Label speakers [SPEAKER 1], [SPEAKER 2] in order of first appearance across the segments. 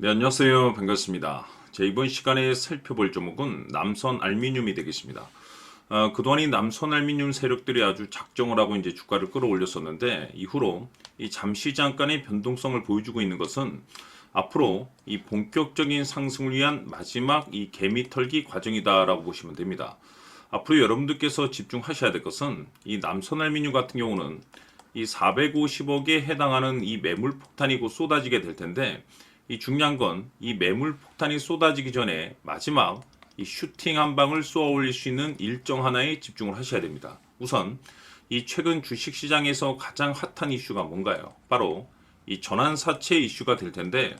[SPEAKER 1] 네, 안녕하세요. 반갑습니다. 이번 시간에 살펴볼 종목은 남선 알루미늄이 되겠습니다. 그동안 이 남선 알루미늄 세력들이 아주 작정을 하고 이제 주가를 끌어올렸었는데, 이후로 이 잠시 잠깐의 변동성을 보여주고 있는 것은 앞으로 이 본격적인 상승을 위한 마지막 이 개미 털기 과정이다라고 보시면 됩니다. 앞으로 여러분들께서 집중하셔야 될 것은 이 남선 알루미늄 같은 경우는 이 450억에 해당하는 이 매물 폭탄이 곧 쏟아지게 될 텐데, 이 중요한 건 이 매물 폭탄이 쏟아지기 전에 마지막 이 슈팅 한 방을 쏘아 올릴 수 있는 일정 하나에 집중을 하셔야 됩니다. 우선 이 최근 주식 시장에서 가장 핫한 이슈가 뭔가요? 바로 이 전환사채 이슈가 될 텐데,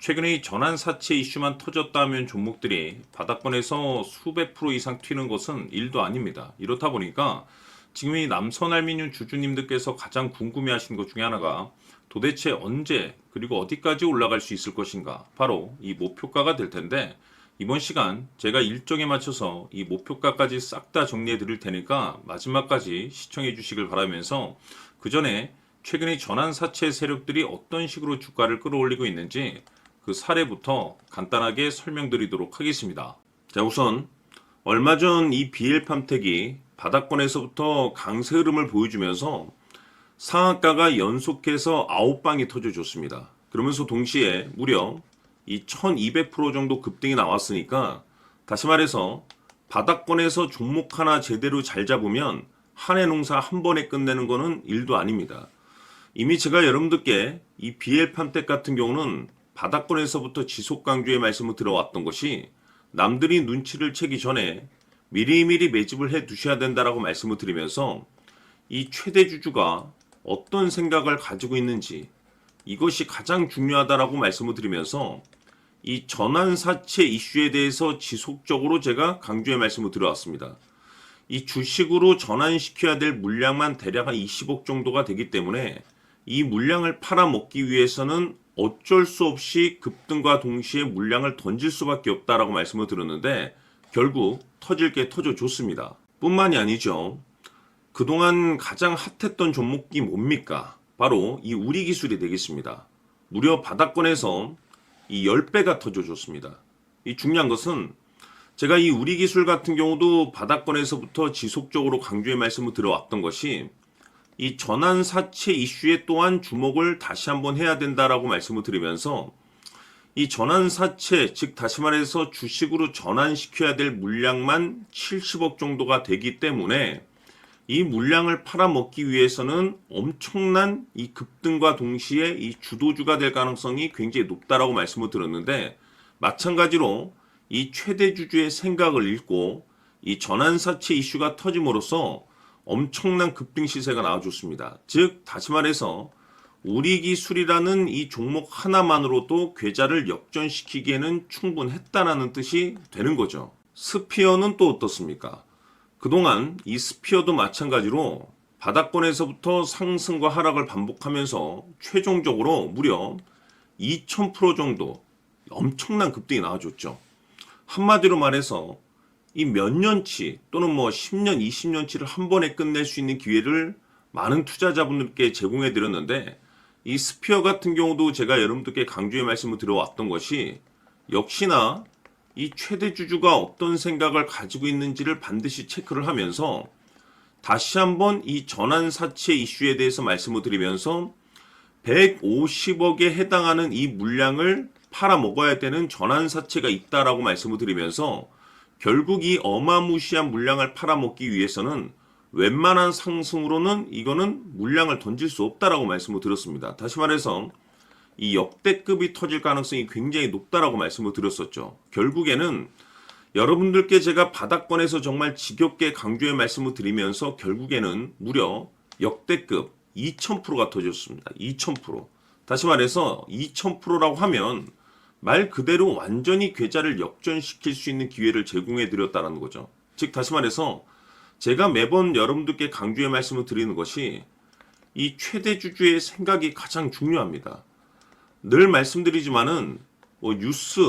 [SPEAKER 1] 최근에 이 전환사채 이슈만 터졌다 하면 종목들이 바닥권에서 수백 프로 이상 튀는 것은 일도 아닙니다. 이렇다 보니까 지금 이 남선 알루미늄 주주님들께서 가장 궁금해하시는 것 중에 하나가 도대체 언제 그리고 어디까지 올라갈 수 있을 것인가, 바로 이 목표가가 될 텐데, 이번 시간 제가 일정에 맞춰서 이 목표가까지 싹 다 정리해 드릴 테니까 마지막까지 시청해 주시길 바라면서, 그 전에 최근에 전환사채 세력들이 어떤 식으로 주가를 끌어올리고 있는지 그 사례부터 간단하게 설명드리도록 하겠습니다. 자, 우선 얼마 전 이 BL팜텍이 바닥권에서부터 강세 흐름을 보여주면서 상한가가 연속해서 9방이 터져줬습니다. 그러면서 동시에 무려 이 1200% 정도 급등이 나왔으니까, 다시 말해서 바닥권에서 종목 하나 제대로 잘 잡으면 한 해 농사 한 번에 끝내는 거는 일도 아닙니다. 이미 제가 여러분들께 이 BL팜텍 같은 경우는 바닥권에서부터 지속 강조의 말씀을 들어왔던 것이, 남들이 눈치를 채기 전에 미리미리 매집을 해 두셔야 된다라고 말씀을 드리면서, 이 최대 주주가 어떤 생각을 가지고 있는지 이것이 가장 중요하다라고 말씀을 드리면서, 이 전환사채 이슈에 대해서 지속적으로 제가 강조의 말씀을 드려왔습니다. 이 주식으로 전환시켜야 될 물량만 대략 한 20억 정도가 되기 때문에 이 물량을 팔아먹기 위해서는 어쩔 수 없이 급등과 동시에 물량을 던질 수밖에 없다라고 말씀을 드렸는데, 결국 터질 게 터져줬습니다. 뿐만이 아니죠. 그동안 가장 핫했던 종목이 뭡니까? 바로 이 우리기술이 되겠습니다. 무려 바닥권에서 이 10배가 터져줬습니다. 이 중요한 것은 제가 이 우리기술 같은 경우도 바닥권에서부터 지속적으로 강조의 말씀을 들어왔던 것이, 이 전환사채 이슈에 또한 주목을 다시 한번 해야 된다라고 말씀을 드리면서, 이 전환사채, 즉 다시 말해서 주식으로 전환시켜야 될 물량만 70억 정도가 되기 때문에 이 물량을 팔아먹기 위해서는 엄청난 이 급등과 동시에 이 주도주가 될 가능성이 굉장히 높다라고 말씀을 드렸는데, 마찬가지로 이 최대 주주의 생각을 읽고 이 전환사채 이슈가 터짐으로써 엄청난 급등 시세가 나와줬습니다. 즉 다시 말해서 우리기술이라는 이 종목 하나만으로도 계좌를 역전시키기에는 충분했다라는 뜻이 되는 거죠. 스피어는 또 어떻습니까? 그동안 이 스피어도 마찬가지로 바닥권에서부터 상승과 하락을 반복하면서 최종적으로 무려 2000% 정도 엄청난 급등이 나와줬죠. 한마디로 말해서 이 몇 년치 또는 뭐 10년, 20년치를 한 번에 끝낼 수 있는 기회를 많은 투자자분들께 제공해 드렸는데, 이 스피어 같은 경우도 제가 여러분들께 강조의 말씀을 드려왔던 것이, 역시나 이 최대 주주가 어떤 생각을 가지고 있는지를 반드시 체크를 하면서 다시 한번 이 전환사채 이슈에 대해서 말씀을 드리면서 150억에 해당하는 이 물량을 팔아먹어야 되는 전환사채가 있다라고 말씀을 드리면서, 결국 이 어마무시한 물량을 팔아먹기 위해서는 웬만한 상승으로는 이거는 물량을 던질 수 없다라고 말씀을 드렸습니다. 다시 말해서 이 역대급이 터질 가능성이 굉장히 높다라고 말씀을 드렸었죠. 결국에는 여러분들께 제가 바닥권에서 정말 지겹게 강조의 말씀을 드리면서 결국에는 무려 역대급 2000%가 터졌습니다. 2000%. 다시 말해서 2000%라고 하면 말 그대로 완전히 계좌를 역전시킬 수 있는 기회를 제공해 드렸다는 거죠. 즉 다시 말해서 제가 매번 여러분들께 강조의 말씀을 드리는 것이, 이 최대 주주의 생각이 가장 중요합니다. 늘 말씀드리지만은 뭐 뉴스,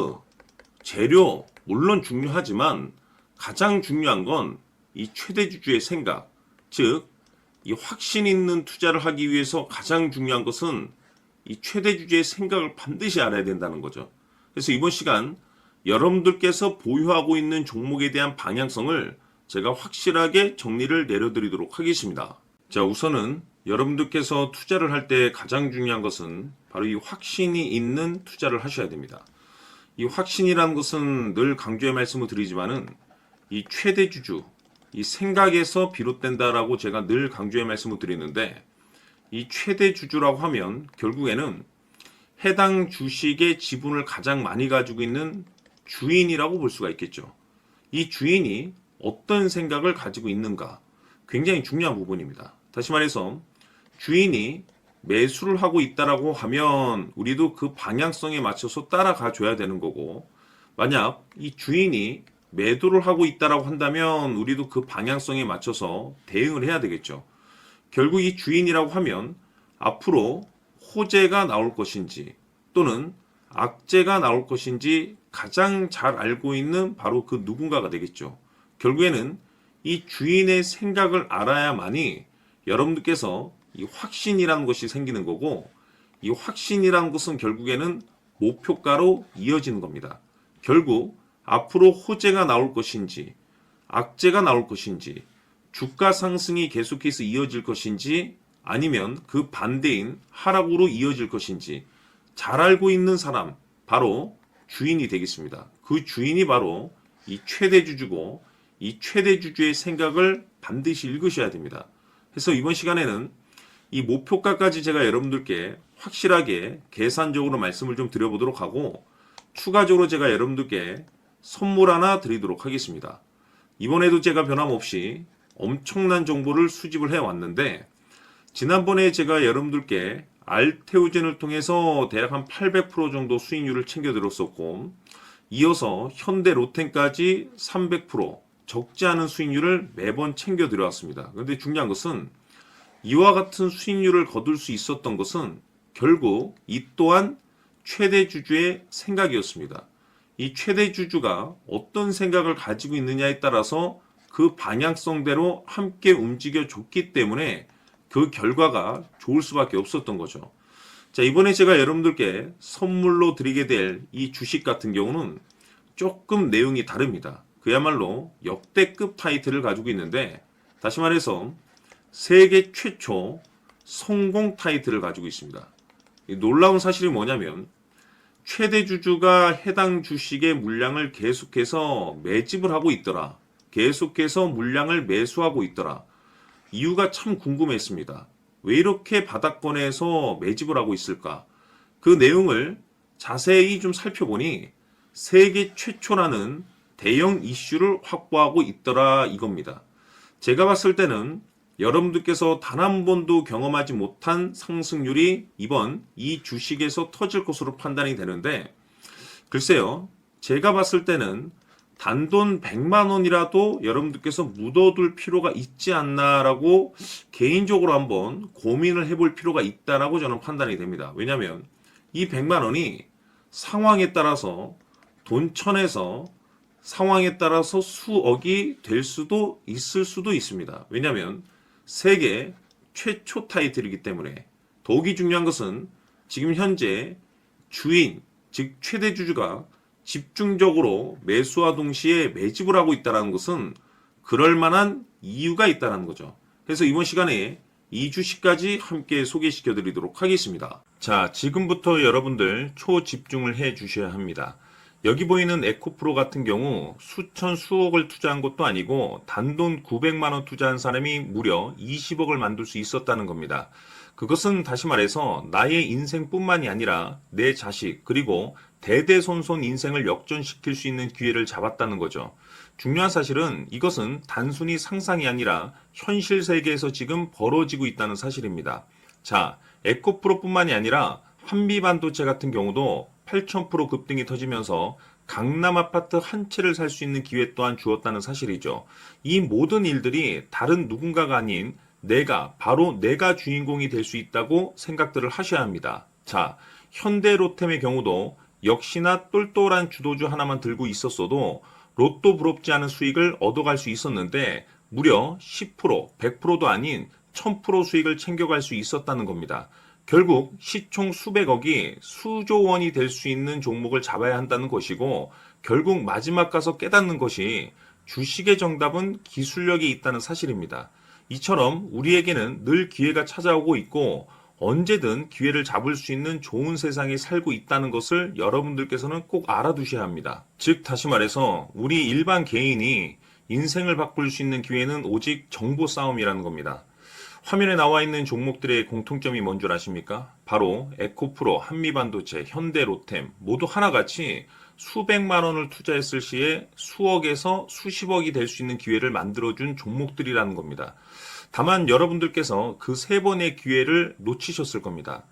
[SPEAKER 1] 재료 물론 중요하지만 가장 중요한 건 이 최대 주주의 생각, 즉 이 확신 있는 투자를 하기 위해서 가장 중요한 것은 이 최대 주주의 생각을 반드시 알아야 된다는 거죠. 그래서 이번 시간 여러분들께서 보유하고 있는 종목에 대한 방향성을 제가 확실하게 정리를 내려드리도록 하겠습니다. 자, 우선은 여러분들께서 투자를 할 때 가장 중요한 것은 바로 이 확신이 있는 투자를 하셔야 됩니다. 이 확신이라는 것은 늘 강조의 말씀을 드리지만은 이 최대 주주, 이 생각에서 비롯된다라고 제가 늘 강조의 말씀을 드리는데, 이 최대 주주라고 하면 결국에는 해당 주식의 지분을 가장 많이 가지고 있는 주인이라고 볼 수가 있겠죠. 이 주인이 어떤 생각을 가지고 있는가, 굉장히 중요한 부분입니다. 다시 말해서 주인이 매수를 하고 있다라고 하면 우리도 그 방향성에 맞춰서 따라가 줘야 되는 거고, 만약 이 주인이 매도를 하고 있다라고 한다면 우리도 그 방향성에 맞춰서 대응을 해야 되겠죠. 결국 이 주인이라고 하면 앞으로 호재가 나올 것인지 또는 악재가 나올 것인지 가장 잘 알고 있는 바로 그 누군가가 되겠죠. 결국에는 이 주인의 생각을 알아야만이 여러분들께서 이 확신이라는 것이 생기는 거고, 이 확신이라는 것은 결국에는 목표가로 이어지는 겁니다. 결국 앞으로 호재가 나올 것인지 악재가 나올 것인지 주가 상승이 계속해서 이어질 것인지 아니면 그 반대인 하락으로 이어질 것인지 잘 알고 있는 사람, 바로 주인이 되겠습니다. 그 주인이 바로 이 최대 주주고, 이 최대 주주의 생각을 반드시 읽으셔야 됩니다. 그래서 이번 시간에는 이 목표가까지 제가 여러분들께 확실하게 계산적으로 말씀을 좀 드려보도록 하고, 추가적으로 제가 여러분들께 선물 하나 드리도록 하겠습니다. 이번에도 제가 변함없이 엄청난 정보를 수집을 해왔는데, 지난번에 제가 여러분들께 알테오젠을 통해서 대략 한 800% 정도 수익률을 챙겨드렸었고, 이어서 현대 로템까지 300% 적지 않은 수익률을 매번 챙겨드려왔습니다. 그런데 중요한 것은 이와 같은 수익률을 거둘 수 있었던 것은 결국 이 또한 최대 주주의 생각이었습니다. 이 최대 주주가 어떤 생각을 가지고 있느냐에 따라서 그 방향성대로 함께 움직여 줬기 때문에 그 결과가 좋을 수밖에 없었던 거죠. 자, 이번에 제가 여러분들께 선물로 드리게 될 이 주식 같은 경우는 조금 내용이 다릅니다. 그야말로 역대급 타이틀을 가지고 있는데, 다시 말해서 세계 최초 성공 타이틀을 가지고 있습니다. 놀라운 사실이 뭐냐면 최대 주주가 해당 주식의 물량을 계속해서 매집을 하고 있더라. 계속해서 물량을 매수하고 있더라. 이유가 참 궁금했습니다. 왜 이렇게 바닥권에서 매집을 하고 있을까? 그 내용을 자세히 좀 살펴보니 세계 최초라는 대형 이슈를 확보하고 있더라 이겁니다. 제가 봤을 때는 여러분들께서 단 한 번도 경험하지 못한 상승률이 이번 이 주식에서 터질 것으로 판단이 되는데, 글쎄요, 제가 봤을 때는 단돈 100만 원이라도 여러분들께서 묻어둘 필요가 있지 않나라고 개인적으로 한번 고민을 해볼 필요가 있다라고 저는 판단이 됩니다. 왜냐하면 이 100만 원이 상황에 따라서 돈천에서 상황에 따라서 수억이 될 수도 있을 수도 있습니다. 왜냐하면 세계 최초 타이틀이기 때문에. 더욱이 중요한 것은 지금 현재 주인, 즉 최대 주주가 집중적으로 매수와 동시에 매집을 하고 있다는 것은 그럴 만한 이유가 있다는 거죠. 그래서 이번 시간에 이 주식까지 함께 소개시켜 드리도록 하겠습니다. 자, 지금부터 여러분들 초집중을 해 주셔야 합니다. 여기 보이는 에코프로 같은 경우 수천 수억을 투자한 것도 아니고 단돈 900만 원 투자한 사람이 무려 20억을 만들 수 있었다는 겁니다. 그것은 다시 말해서 나의 인생뿐만이 아니라 내 자식 그리고 대대손손 인생을 역전시킬 수 있는 기회를 잡았다는 거죠. 중요한 사실은 이것은 단순히 상상이 아니라 현실 세계에서 지금 벌어지고 있다는 사실입니다. 자, 에코프로뿐만이 아니라 한미반도체 같은 경우도 8,000% 급등이 터지면서 강남 아파트 한 채를 살 수 있는 기회 또한 주었다는 사실이죠. 이 모든 일들이 다른 누군가가 아닌 바로 내가 주인공이 될 수 있다고 생각들을 하셔야 합니다. 자, 현대로템의 경우도 역시나 똘똘한 주도주 하나만 들고 있었어도 로또 부럽지 않은 수익을 얻어갈 수 있었는데 무려 10%, 100%도 아닌 1000% 수익을 챙겨갈 수 있었다는 겁니다. 결국 시총 수백억이 수조 원이 될 수 있는 종목을 잡아야 한다는 것이고, 결국 마지막 가서 깨닫는 것이 주식의 정답은 기술력에 있다는 사실입니다. 이처럼 우리에게는 늘 기회가 찾아오고 있고 언제든 기회를 잡을 수 있는 좋은 세상에 살고 있다는 것을 여러분들께서는 꼭 알아두셔야 합니다. 즉 다시 말해서 우리 일반 개인이 인생을 바꿀 수 있는 기회는 오직 정보 싸움이라는 겁니다. 화면에 나와 있는 종목들의 공통점이 뭔 줄 아십니까? 바로 에코프로, 한미반도체, 현대로템 모두 하나같이 수백만 원을 투자했을 시에 수억에서 수십억이 될 수 있는 기회를 만들어준 종목들이라는 겁니다. 다만 여러분들께서 그 세 번의 기회를 놓치셨을 겁니다.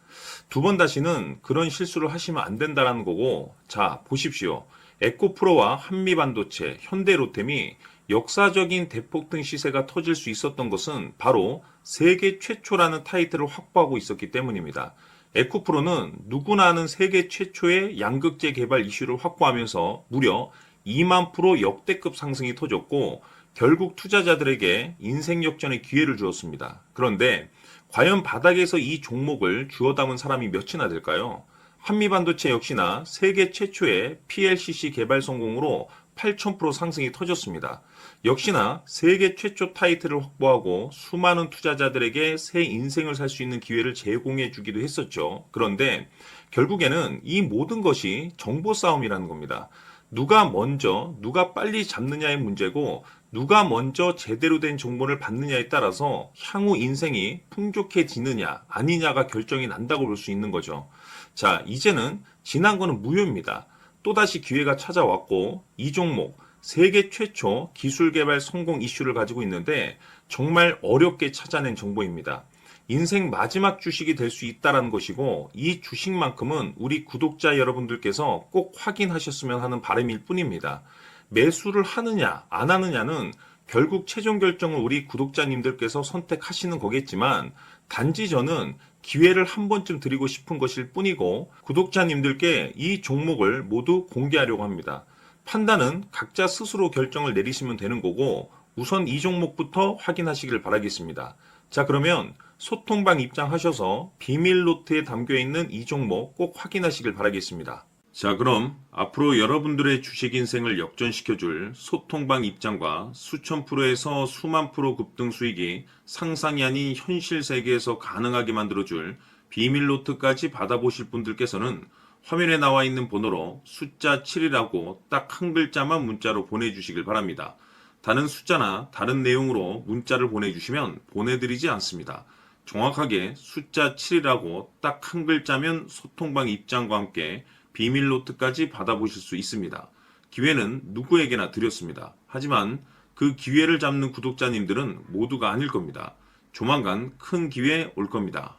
[SPEAKER 1] 두 번 다시는 그런 실수를 하시면 안 된다는 거고, 자, 보십시오. 에코프로와 한미반도체, 현대로템이 역사적인 대폭등 시세가 터질 수 있었던 것은 바로 세계 최초라는 타이틀을 확보하고 있었기 때문입니다. 에코프로는 누구나 아는 세계 최초의 양극재 개발 이슈를 확보하면서 무려 2만 프로 역대급 상승이 터졌고 결국 투자자들에게 인생 역전의 기회를 주었습니다. 그런데 과연 바닥에서 이 종목을 주워 담은 사람이 몇이나 될까요? 한미반도체 역시나 세계 최초의 PLCC 개발 성공으로 8,000% 상승이 터졌습니다. 역시나 세계 최초 타이틀을 확보하고 수많은 투자자들에게 새 인생을 살 수 있는 기회를 제공해 주기도 했었죠. 그런데 결국에는 이 모든 것이 정보 싸움이라는 겁니다. 누가 먼저, 누가 빨리 잡느냐의 문제고 누가 먼저 제대로 된 정보를 받느냐에 따라서 향후 인생이 풍족해지느냐 아니냐가 결정이 난다고 볼 수 있는 거죠. 자, 이제는 지난 거는 무효입니다. 또다시 기회가 찾아왔고 이 종목 세계 최초 기술 개발 성공 이슈를 가지고 있는데 정말 어렵게 찾아낸 정보입니다. 인생 마지막 주식이 될 수 있다는 것이고 이 주식만큼은 우리 구독자 여러분들께서 꼭 확인하셨으면 하는 바람일 뿐입니다. 매수를 하느냐 안 하느냐는 결국 최종 결정을 우리 구독자님들께서 선택하시는 거겠지만 단지 저는 기회를 한 번쯤 드리고 싶은 것일 뿐이고 구독자님들께 이 종목을 모두 공개하려고 합니다. 판단은 각자 스스로 결정을 내리시면 되는 거고 우선 이 종목부터 확인하시길 바라겠습니다. 자, 그러면 소통방 입장하셔서 비밀 노트에 담겨있는 이 종목 꼭 확인하시길 바라겠습니다. 자, 그럼 앞으로 여러분들의 주식 인생을 역전시켜줄 소통방 입장과 수천 프로에서 수만 프로 급등 수익이 상상이 아닌 현실 세계에서 가능하게 만들어줄 비밀 노트까지 받아보실 분들께서는 화면에 나와 있는 번호로 숫자 7이라고 딱 한 글자만 문자로 보내주시길 바랍니다. 다른 숫자나 다른 내용으로 문자를 보내주시면 보내드리지 않습니다. 정확하게 숫자 7이라고 딱 한 글자면 소통방 입장과 함께 비밀 노트까지 받아보실 수 있습니다. 기회는 누구에게나 드렸습니다. 하지만 그 기회를 잡는 구독자님들은 모두가 아닐 겁니다. 조만간 큰 기회 올 겁니다.